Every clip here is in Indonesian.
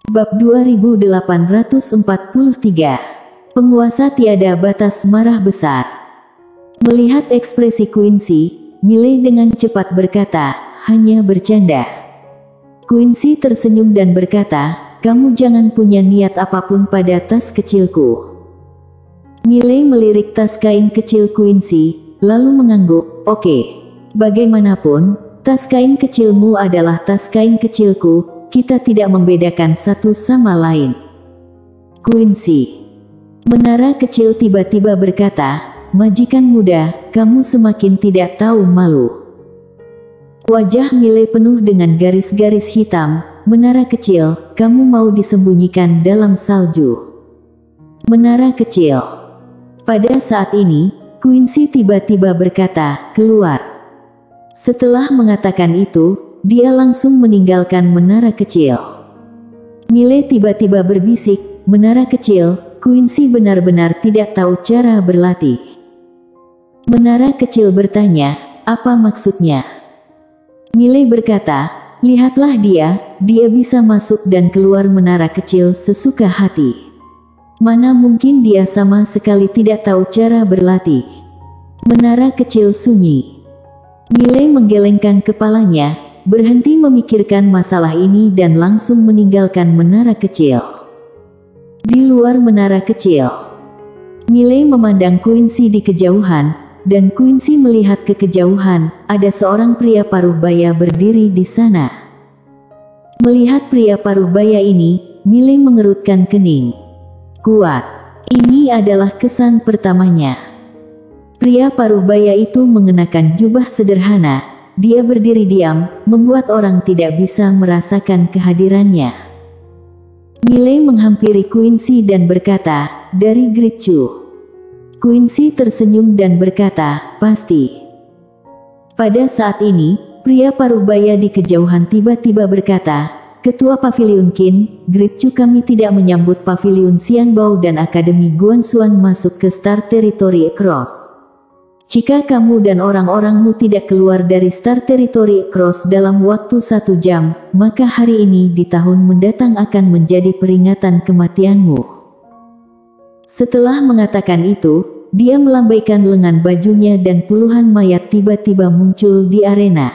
Bab 2843. Penguasa tiada batas marah besar. Melihat ekspresi Quincy, Miley dengan cepat berkata, "Hanya bercanda." Quincy tersenyum dan berkata, "Kamu jangan punya niat apapun pada tas kecilku." Miley melirik tas kain kecil Quincy, lalu mengangguk, "Oke. Bagaimanapun, tas kain kecilmu adalah tas kain kecilku. Kita tidak membedakan satu sama lain." Quincy. Menara kecil tiba-tiba berkata, "Majikan muda, kamu semakin tidak tahu malu." Wajah Miley penuh dengan garis-garis hitam. "Menara kecil, kamu mau disembunyikan dalam salju." Menara kecil. Pada saat ini, Quincy tiba-tiba berkata, "Keluar." Setelah mengatakan itu, dia langsung meninggalkan menara kecil. Miley tiba-tiba berbisik, "Menara kecil." Quincy benar-benar tidak tahu cara berlatih. Menara kecil bertanya, "Apa maksudnya?" Miley berkata, "Lihatlah dia bisa masuk dan keluar menara kecil sesuka hati. Mana mungkin dia sama sekali tidak tahu cara berlatih." Menara kecil sunyi. Miley menggelengkan kepalanya, berhenti memikirkan masalah ini dan langsung meninggalkan menara kecil. Di luar menara kecil, Miley memandang Quincy di kejauhan, dan Quincy melihat ke kejauhan, ada seorang pria paruh baya berdiri di sana. Melihat pria paruh baya ini, Miley mengerutkan kening. Kuat. Ini adalah kesan pertamanya. Pria paruh baya itu mengenakan jubah sederhana. Dia berdiri diam, membuat orang tidak bisa merasakan kehadirannya. Miley menghampiri Quincy dan berkata, "Dari Great Chu." Quincy tersenyum dan berkata, "Pasti." Pada saat ini, pria paruh baya di kejauhan tiba-tiba berkata, "Ketua Pavilion Qin, Great Chu, kami tidak menyambut Pavilion Xianbao dan Akademi Guanxuan masuk ke Star Territory Across. Jika kamu dan orang-orangmu tidak keluar dari Star Territory Across dalam waktu 1 jam, maka hari ini di tahun mendatang akan menjadi peringatan kematianmu." Setelah mengatakan itu, dia melambaikan lengan bajunya dan puluhan mayat tiba-tiba muncul di arena.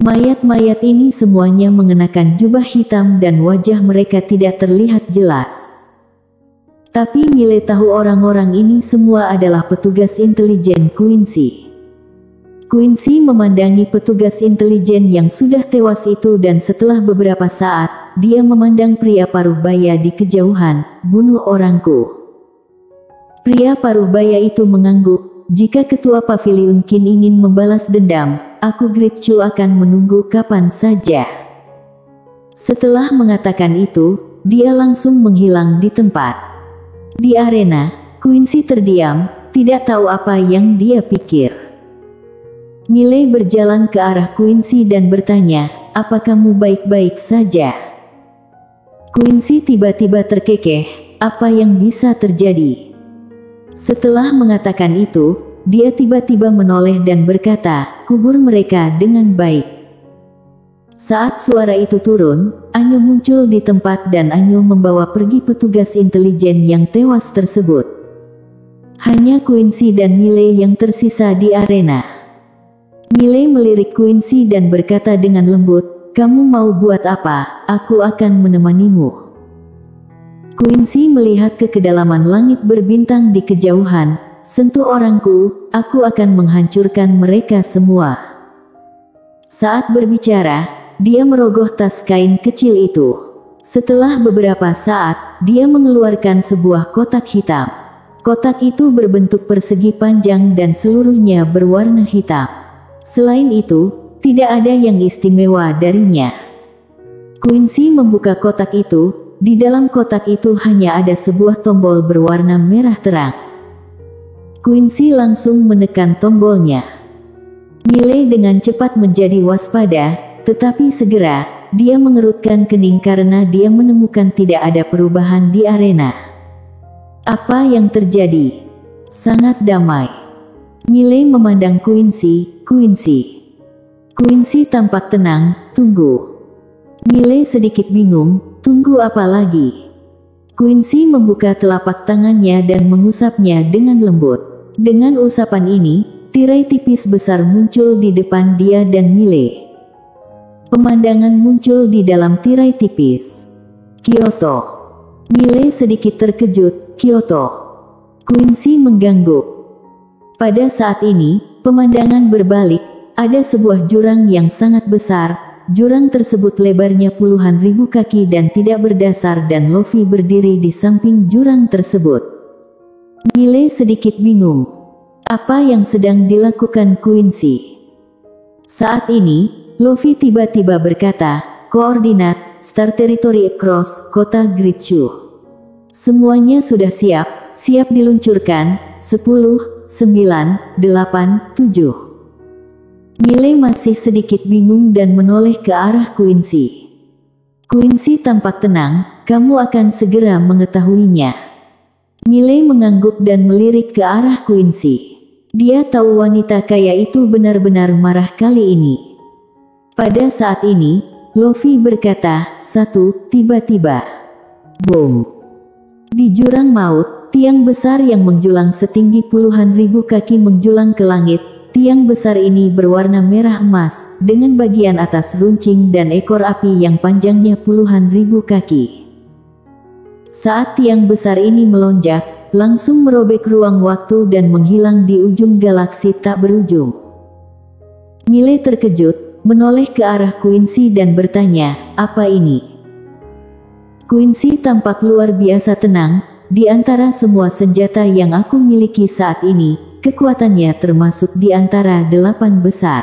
Mayat-mayat ini semuanya mengenakan jubah hitam dan wajah mereka tidak terlihat jelas. Tapi Miley tahu orang-orang ini semua adalah petugas intelijen Quincy. Quincy memandangi petugas intelijen yang sudah tewas itu dan setelah beberapa saat, dia memandang pria paruh baya di kejauhan, "Bunuh orangku." Pria paruh baya itu mengangguk, "Jika Ketua Pavilion Qin ingin membalas dendam, aku Great Chu akan menunggu kapan saja." Setelah mengatakan itu, dia langsung menghilang di tempat. Di arena, Quincy terdiam, tidak tahu apa yang dia pikir. Miley berjalan ke arah Quincy dan bertanya, "Apa kamu baik-baik saja?" Quincy tiba-tiba terkekeh, apa yang bisa terjadi? Setelah mengatakan itu, dia tiba-tiba menoleh dan berkata, "Kubur mereka dengan baik." Saat suara itu turun, Anyo muncul di tempat dan Anyo membawa pergi petugas intelijen yang tewas tersebut. Hanya Quincy dan Miley yang tersisa di arena. Miley melirik Quincy dan berkata dengan lembut, "Kamu mau buat apa? Aku akan menemanimu." Quincy melihat ke kedalaman langit berbintang di kejauhan, "Sentuh orangku, aku akan menghancurkan mereka semua." Saat berbicara, dia merogoh tas kain kecil itu. Setelah beberapa saat, dia mengeluarkan sebuah kotak hitam. Kotak itu berbentuk persegi panjang dan seluruhnya berwarna hitam. Selain itu, tidak ada yang istimewa darinya. Quincy membuka kotak itu. Di dalam kotak itu hanya ada sebuah tombol berwarna merah terang. Quincy langsung menekan tombolnya. Miley dengan cepat menjadi waspada, tetapi segera, dia mengerutkan kening karena dia menemukan tidak ada perubahan di arena. Apa yang terjadi? Sangat damai. Miley memandang Quincy. Quincy tampak tenang, "Tunggu." Miley sedikit bingung, Tunggu apa lagi? Quincy membuka telapak tangannya dan mengusapnya dengan lembut. Dengan usapan ini, tirai tipis besar muncul di depan dia dan Miley. Pemandangan muncul di dalam tirai tipis. Kyoto. Miley sedikit terkejut. Kyoto. Quincy mengangguk. Pada saat ini, pemandangan berbalik. Ada sebuah jurang yang sangat besar. Jurang tersebut lebarnya puluhan ribu kaki dan tidak berdasar, dan Luffy berdiri di samping jurang tersebut. Miley sedikit bingung. Apa yang sedang dilakukan Quincy? Saat ini, Luffy tiba-tiba berkata, koordinat, Star Territory across, kota Great Chu. Semuanya sudah siap diluncurkan, 10, 9, 8, 7. Miley masih sedikit bingung dan menoleh ke arah Quincy. Quincy tampak tenang, kamu akan segera mengetahuinya. Miley mengangguk dan melirik ke arah Quincy. Dia tahu wanita kaya itu benar-benar marah kali ini. Pada saat ini, Luffy berkata, "1." Tiba-tiba, boom! Di jurang maut, tiang besar yang menjulang setinggi puluhan ribu kaki menjulang ke langit. Tiang besar ini berwarna merah emas, dengan bagian atas runcing dan ekor api yang panjangnya puluhan ribu kaki. Saat tiang besar ini melonjak, langsung merobek ruang waktu dan menghilang di ujung galaksi tak berujung. Miley terkejut, menoleh ke arah Quincy dan bertanya, apa ini? Quincy tampak luar biasa tenang. Di antara semua senjata yang aku miliki saat ini, kekuatannya termasuk di antara 8 besar.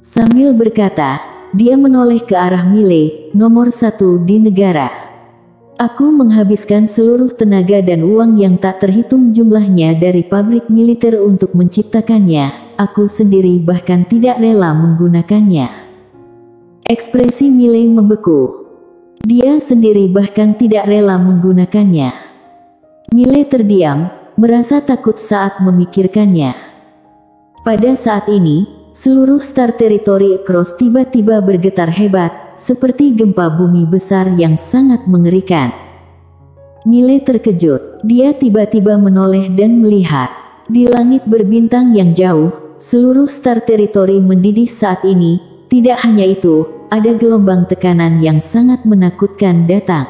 Sambil berkata, dia menoleh ke arah Miley, nomor 1 di negara. Aku menghabiskan seluruh tenaga dan uang yang tak terhitung jumlahnya dari pabrik militer untuk menciptakannya. Aku sendiri bahkan tidak rela menggunakannya. Ekspresi Miley membeku. Dia sendiri bahkan tidak rela menggunakannya. Miley terdiam, merasa takut saat memikirkannya. Pada saat ini, seluruh Star Territory Across tiba-tiba bergetar hebat, seperti gempa bumi besar yang sangat mengerikan. Miley terkejut, dia tiba-tiba menoleh dan melihat. Di langit berbintang yang jauh, seluruh Star Territory mendidih saat ini. Tidak hanya itu, ada gelombang tekanan yang sangat menakutkan datang.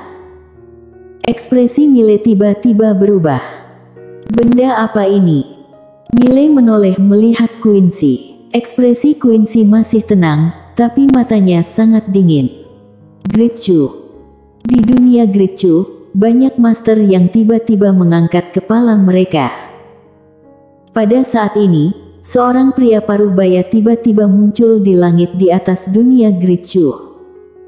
Ekspresi Miley tiba-tiba berubah. Benda apa ini? Miley menoleh melihat Quincy. Ekspresi Quincy masih tenang, tapi matanya sangat dingin. Great Chu. Di dunia Great Chu, banyak master yang tiba-tiba mengangkat kepala mereka. Pada saat ini, seorang pria paruh baya tiba-tiba muncul di langit di atas dunia Great Chu.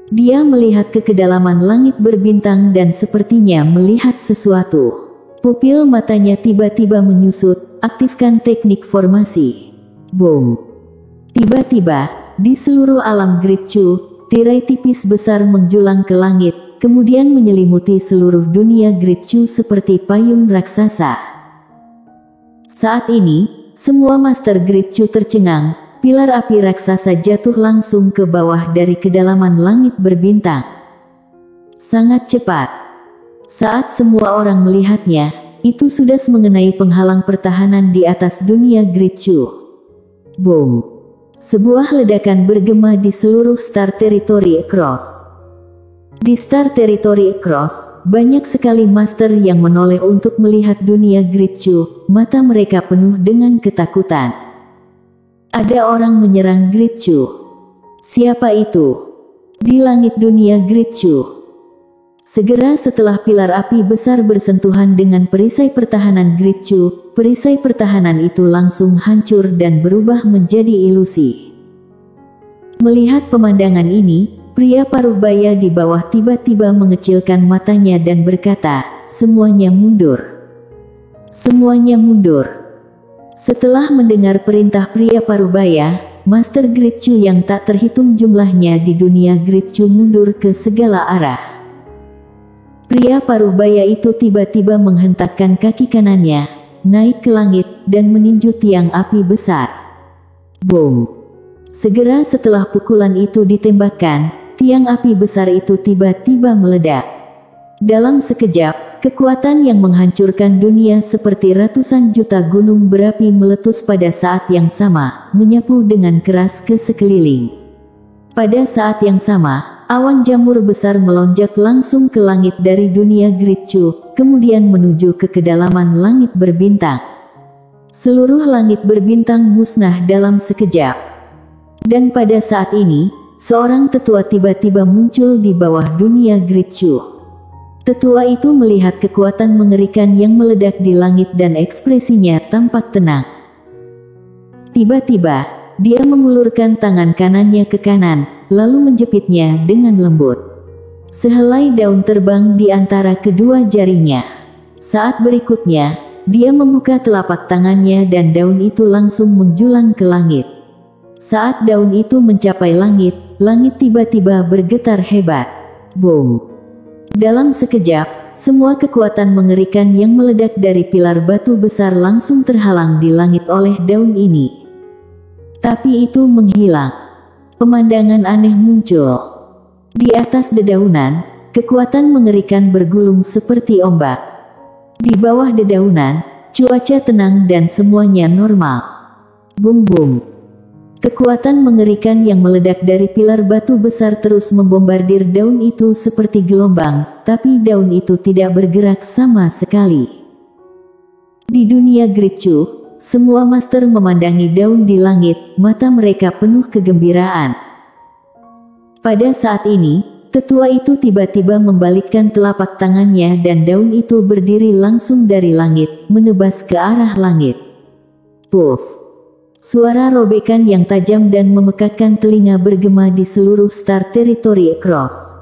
Dia melihat ke kedalaman langit berbintang dan sepertinya melihat sesuatu. Pupil matanya tiba-tiba menyusut, aktifkan teknik formasi. Boom! Tiba-tiba, di seluruh alam Great Chu, tirai tipis besar menjulang ke langit, kemudian menyelimuti seluruh dunia Great Chu seperti payung raksasa. Saat ini, semua Master Great Chu tercengang, pilar api raksasa jatuh langsung ke bawah dari kedalaman langit berbintang. Sangat cepat. Saat semua orang melihatnya, itu sudah mengenai penghalang pertahanan di atas dunia Great Chu. Boom! Sebuah ledakan bergema di seluruh Star Territory Across. Di Star Territory Across, banyak sekali master yang menoleh untuk melihat dunia Great Chu, mata mereka penuh dengan ketakutan. Ada orang menyerang Great Chu. Siapa itu? Di langit dunia Great Chu. Segera setelah pilar api besar bersentuhan dengan perisai pertahanan Great Chu, perisai pertahanan itu langsung hancur dan berubah menjadi ilusi. Melihat pemandangan ini, pria paruh baya di bawah tiba-tiba mengecilkan matanya dan berkata, semuanya mundur. Semuanya mundur. Setelah mendengar perintah pria paruh baya, Master Great Chu yang tak terhitung jumlahnya di dunia Great Chu mundur ke segala arah. Pria paruh baya itu tiba-tiba menghentakkan kaki kanannya, naik ke langit, dan meninju tiang api besar. Boom! Segera setelah pukulan itu ditembakkan, tiang api besar itu tiba-tiba meledak. Dalam sekejap, kekuatan yang menghancurkan dunia seperti ratusan juta gunung berapi meletus pada saat yang sama, menyapu dengan keras ke sekeliling. Pada saat yang sama, awan jamur besar melonjak langsung ke langit dari dunia Gritchu, kemudian menuju ke kedalaman langit berbintang. Seluruh langit berbintang musnah dalam sekejap. Dan pada saat ini, seorang tetua tiba-tiba muncul di bawah dunia Gritchu. Tetua itu melihat kekuatan mengerikan yang meledak di langit dan ekspresinya tampak tenang. Tiba-tiba, dia mengulurkan tangan kanannya ke kanan, lalu menjepitnya dengan lembut. Sehelai daun terbang di antara kedua jarinya. Saat berikutnya, dia membuka telapak tangannya dan daun itu langsung menjulang ke langit. Saat daun itu mencapai langit, langit tiba-tiba bergetar hebat. Boom! Dalam sekejap, semua kekuatan mengerikan yang meledak dari pilar batu besar langsung terhalang di langit oleh daun ini. Tapi itu menghilang. Pemandangan aneh muncul. Di atas dedaunan, kekuatan mengerikan bergulung seperti ombak. Di bawah dedaunan, cuaca tenang dan semuanya normal. Bum-bum. Kekuatan mengerikan yang meledak dari pilar batu besar terus membombardir daun itu seperti gelombang, tapi daun itu tidak bergerak sama sekali. Di dunia Gritchu, semua master memandangi daun di langit, mata mereka penuh kegembiraan. Pada saat ini, tetua itu tiba-tiba membalikkan telapak tangannya dan daun itu berdiri langsung dari langit, menebas ke arah langit. Puff! Suara robekan yang tajam dan memekakkan telinga bergema di seluruh Star Territory Across.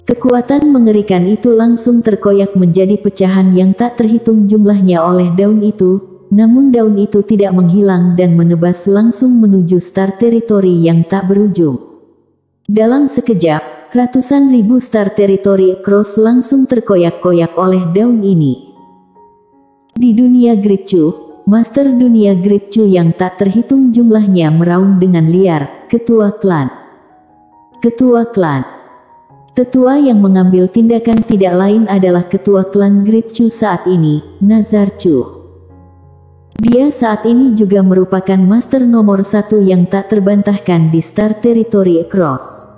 Kekuatan mengerikan itu langsung terkoyak menjadi pecahan yang tak terhitung jumlahnya oleh daun itu, namun daun itu tidak menghilang dan menebas langsung menuju Star Territory yang tak berujung. Dalam sekejap, ratusan ribu Star Territory Across langsung terkoyak-koyak oleh daun ini. Di dunia Gritchu, Master dunia Gritchu yang tak terhitung jumlahnya meraung dengan liar, ketua klan. Ketua klan. Tetua yang mengambil tindakan tidak lain adalah ketua klan Gritchu saat ini, Nazar Chu. Dia saat ini juga merupakan master nomor 1 yang tak terbantahkan di Star Territory Across.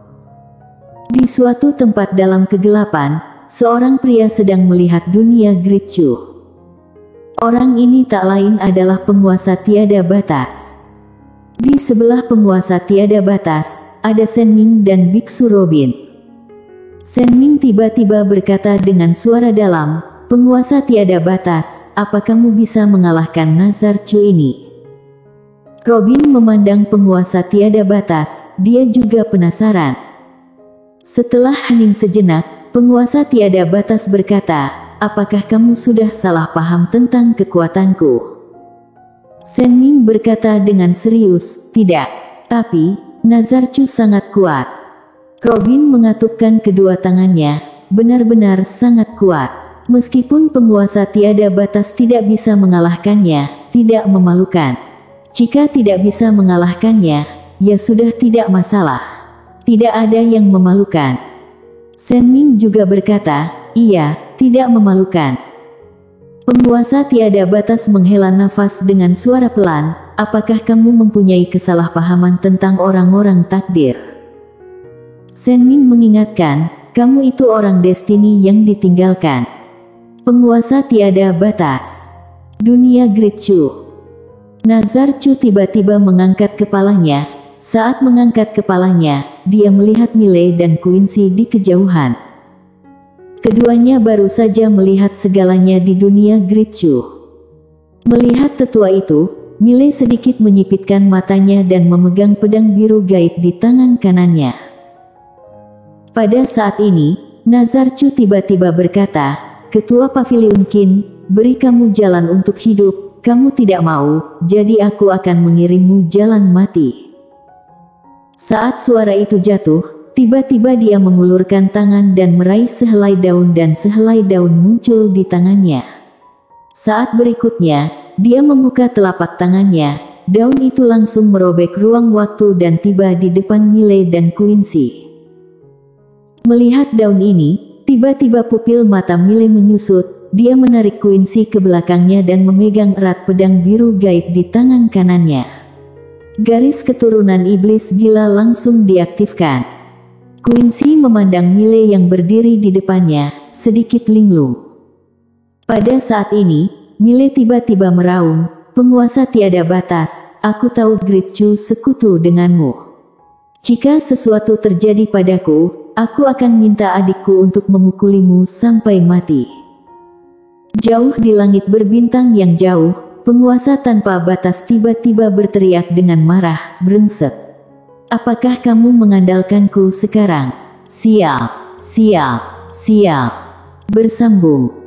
Di suatu tempat dalam kegelapan, seorang pria sedang melihat dunia Gritchu. Orang ini tak lain adalah penguasa tiada batas. Di sebelah penguasa tiada batas, ada Sen Ming dan Biksu Robin. Sen Ming tiba-tiba berkata dengan suara dalam, "Penguasa tiada batas, apa kamu bisa mengalahkan Nazar Chu ini?" Robin memandang penguasa tiada batas, dia juga penasaran. Setelah hening sejenak, penguasa tiada batas berkata, "Apakah kamu sudah salah paham tentang kekuatanku?" Sen Ming berkata dengan serius, "Tidak. Tapi, Nazar Chu sangat kuat." Robin mengatupkan kedua tangannya, benar-benar sangat kuat. Meskipun penguasa tiada batas tidak bisa mengalahkannya, tidak memalukan. Jika tidak bisa mengalahkannya, ya sudah tidak masalah. Tidak ada yang memalukan. Sen Ming juga berkata, "Iya, tidak memalukan." Penguasa tiada batas menghela nafas dengan suara pelan, "Apakah kamu mempunyai kesalahpahaman tentang orang-orang takdir?" Sen Ming mengingatkan, "Kamu itu orang destiny yang ditinggalkan." Penguasa tiada batas. Dunia Gritchu. Nazar Chu tiba-tiba mengangkat kepalanya. Saat mengangkat kepalanya, dia melihat Miley dan Quincy di kejauhan. Keduanya baru saja melihat segalanya di dunia Gritchu. Melihat tetua itu, Miley sedikit menyipitkan matanya dan memegang pedang biru gaib di tangan kanannya. Pada saat ini, Nazar Chu tiba-tiba berkata, "Ketua Pavilion Qin, beri kamu jalan untuk hidup, kamu tidak mau, jadi aku akan mengirimmu jalan mati." Saat suara itu jatuh, tiba-tiba dia mengulurkan tangan dan meraih sehelai daun dan sehelai daun muncul di tangannya. Saat berikutnya, dia membuka telapak tangannya, daun itu langsung merobek ruang waktu dan tiba di depan Miley dan Quincy. Melihat daun ini, tiba-tiba pupil mata Mile menyusut. Dia menarik Quincy ke belakangnya dan memegang erat pedang biru gaib di tangan kanannya. Garis keturunan iblis gila langsung diaktifkan. Quincy memandang Mile yang berdiri di depannya, sedikit linglung. Pada saat ini, Mile tiba-tiba meraung, "Penguasa tiada batas, aku tahu Gritchu sekutu denganmu. Jika sesuatu terjadi padaku, aku akan minta adikku untuk memukulimu sampai mati." Jauh di langit berbintang yang jauh, penguasa tanpa batas tiba-tiba berteriak dengan marah, "Brengsek! Apakah kamu mengandalkanku sekarang? Sial, sial, sial!" Bersambung.